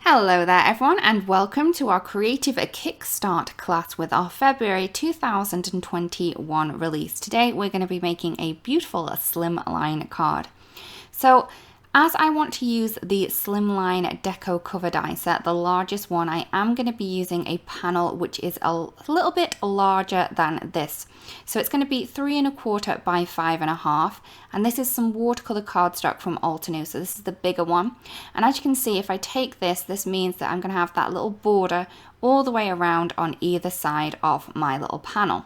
Hello there everyone, and welcome to our Creative Kickstart class with our February 2021 release. Today we're going to be making a beautiful slimline card. So as I want to use the Slimline Deco cover die set, the largest one, I am going to be using a panel which is a little bit larger than this. So it's going to be 3 1/4 by 5 1/2, and this is some watercolor cardstock from Altenew, so this is the bigger one. And as you can see, if I take this means that I'm going to have that little border all the way around on either side of my little panel.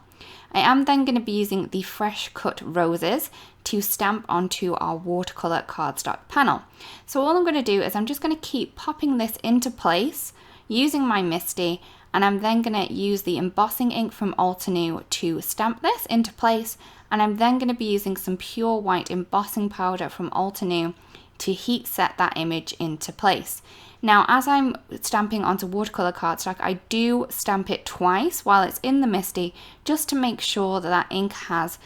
I am then going to be using the fresh cut roses to stamp onto our watercolor cardstock panel. So all I'm going to do is I'm just going to keep popping this into place using my Misty, and I'm then going to use the embossing ink from Altenew to stamp this into place, and I'm then going to be using some pure white embossing powder from Altenew to heat set that image into place. Now, as I'm stamping onto watercolor cardstock, I do stamp it twice while it's in the Misty, just to make sure that that ink has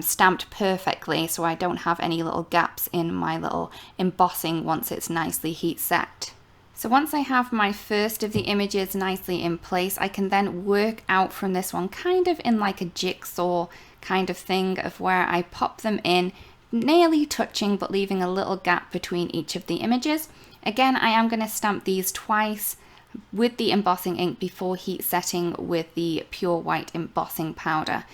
stamped perfectly, so I don't have any little gaps in my little embossing once it's nicely heat set. So once I have my first of the images nicely in place, I can then work out from this one kind of in like a jigsaw kind of thing, of where I pop them in, nearly touching but leaving a little gap between each of the images. Again, I am going to stamp these twice with the embossing ink before heat setting with the pure white embossing powder.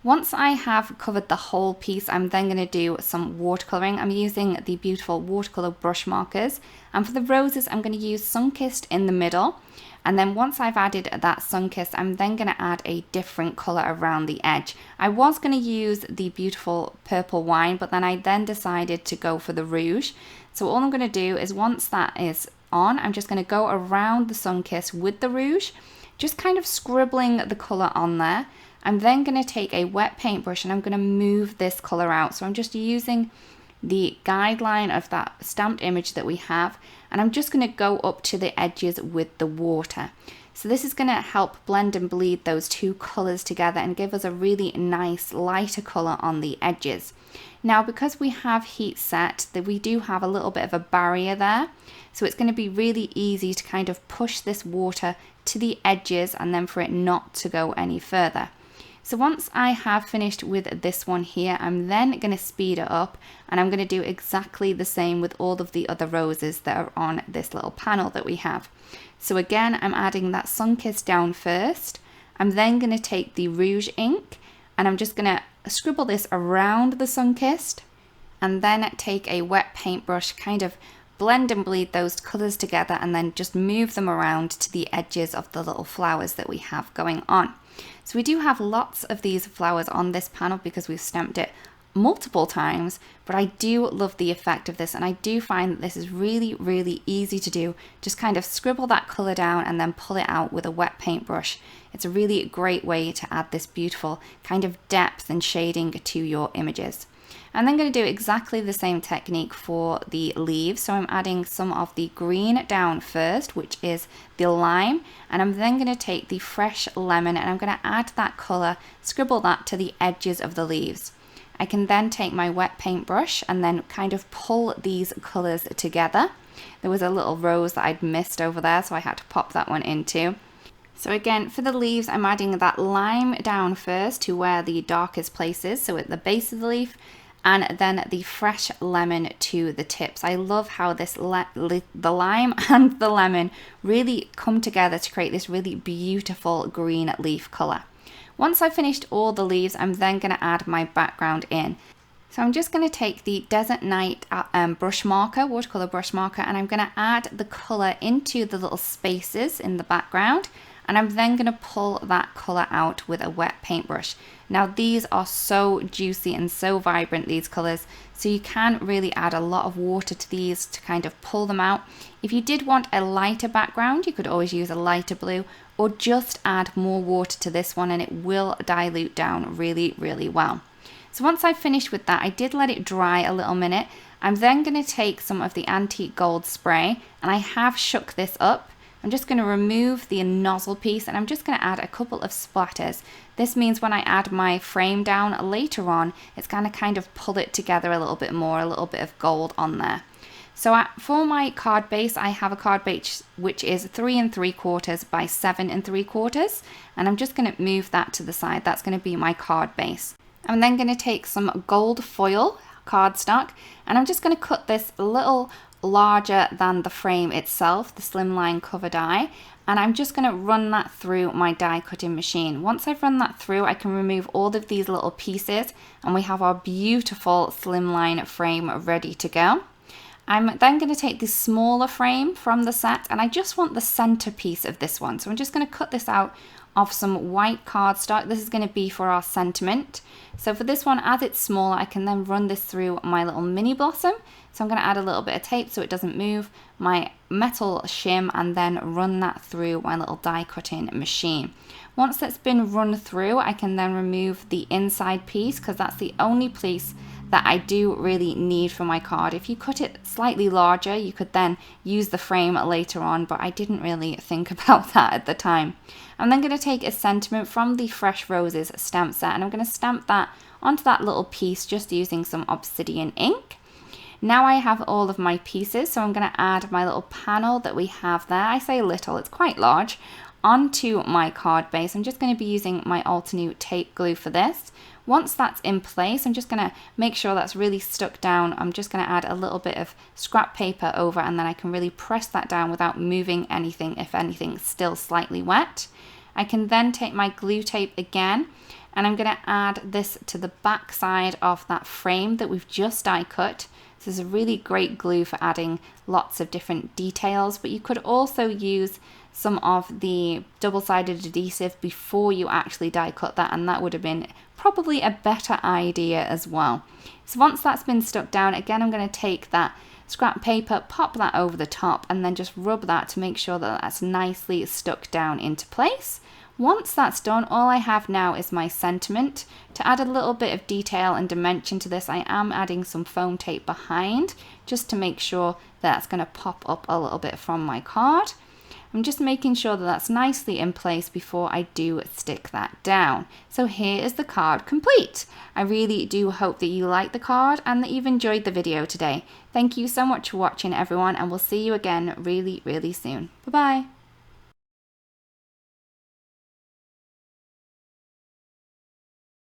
Once I have covered the whole piece, I'm then going to do some watercoloring. I'm using the beautiful watercolor brush markers, and for the roses I'm going to use Sunkissed in the middle, and then once I've added that Sunkissed, I'm then going to add a different color around the edge. I was going to use the beautiful purple wine, but then I decided to go for the rouge. So all I'm going to do is, once that is on, I'm just going to go around the Sunkissed with the rouge, just kind of scribbling the color on there. I'm then going to take a wet paintbrush and I'm going to move this color out. So I'm just using the guideline of that stamped image that we have, and I'm just going to go up to the edges with the water. So this is going to help blend and bleed those two colors together and give us a really nice lighter color on the edges. Now, because we have heat set, that we do have a little bit of a barrier there, so it's going to be really easy to kind of push this water to the edges and then for it not to go any further. So once I have finished with this one here, I'm then going to speed it up, and I'm going to do exactly the same with all of the other roses that are on this little panel that we have. So again, I'm adding that Sunkissed down first. I'm then going to take the rouge ink and I'm just going to scribble this around the Sunkissed, and then take a wet paintbrush, kind of blend and bleed those colors together, and then just move them around to the edges of the little flowers that we have going on. So we do have lots of these flowers on this panel because we've stamped it multiple times, but I do love the effect of this, and I do find that this is really easy to do. Just kind of scribble that color down and then pull it out with a wet paintbrush. It's a really great way to add this beautiful kind of depth and shading to your images. I'm then going to do exactly the same technique for the leaves. So I'm adding some of the green down first, which is the lime, and I'm then going to take the fresh lemon and I'm going to add that color, scribble that to the edges of the leaves. I can then take my wet paintbrush and then kind of pull these colors together. There was a little rose that I'd missed over there, so I had to pop that one in too. So again, for the leaves, I'm adding that lime down first to where the darkest place is, so at the base of the leaf, and then the fresh lemon to the tips. I love how this the lime and the lemon really come together to create this really beautiful green leaf color. Once I've finished all the leaves, I'm then going to add my background in. So I'm just going to take the Desert Night brush marker, watercolor brush marker, and I'm going to add the color into the little spaces in the background, and I'm then going to pull that color out with a wet paintbrush. Now these are so juicy and so vibrant, these colors, so you can really add a lot of water to these to kind of pull them out. If you did want a lighter background, you could always use a lighter blue, or just add more water to this one and it will dilute down really well. So once I've finished with that, I did let it dry a little minute. I'm then going to take some of the antique gold spray, and I have shook this up. I'm just going to remove the nozzle piece, and I'm just going to add a couple of splatters. This means when I add my frame down later on, it's going to kind of pull it together a little bit more, a little bit of gold on there. So for my card base, I have a card base which is 3 3/4 by 7 3/4, and I'm just going to move that to the side. That's going to be my card base. I'm then going to take some gold foil cardstock, and I'm just going to cut this a little larger than the frame itself, the Slimline cover die, and I'm just going to run that through my die cutting machine. Once I've run that through, I can remove all of these little pieces, and we have our beautiful Slimline frame ready to go. I'm then going to take this smaller frame from the set, and I just want the centerpiece of this one. So I'm just going to cut this out of some white cardstock. This is going to be for our sentiment. So for this one, as it's smaller, I can then run this through my little mini blossom. So I'm going to add a little bit of tape so it doesn't move, my metal shim, and then run that through my little die cutting machine. Once that's been run through, I can then remove the inside piece, because that's the only piece that I do really need for my card. If you cut it slightly larger, you could then use the frame later on, but I didn't really think about that at the time. I'm then going to take a sentiment from the Fresh Roses stamp set, and I'm going to stamp that onto that little piece just using some obsidian ink. Now I have all of my pieces, so I'm going to add my little panel that we have there. I say little, it's quite large, onto my card base. I'm just going to be using my Altenew tape glue for this. Once that's in place, I'm just going to make sure that's really stuck down. I'm just going to add a little bit of scrap paper over, and then I can really press that down without moving anything, if anything's still slightly wet. I can then take my glue tape again, and I'm going to add this to the back side of that frame that we've just die cut. This is a really great glue for adding lots of different details, but you could also use some of the double-sided adhesive before you actually die cut that, and that would have been probably a better idea as well. So once that's been stuck down, again, I'm going to take that scrap paper, pop that over the top, and then just rub that to make sure that that's nicely stuck down into place. Once that's done, all I have now is my sentiment. To add a little bit of detail and dimension to this, I am adding some foam tape behind, just to make sure that's going to pop up a little bit from my card. I'm just making sure that that's nicely in place before I do stick that down. So here is the card complete. I really do hope that you like the card and that you've enjoyed the video today. Thank you so much for watching, everyone, and we'll see you again really, really soon. Bye-bye.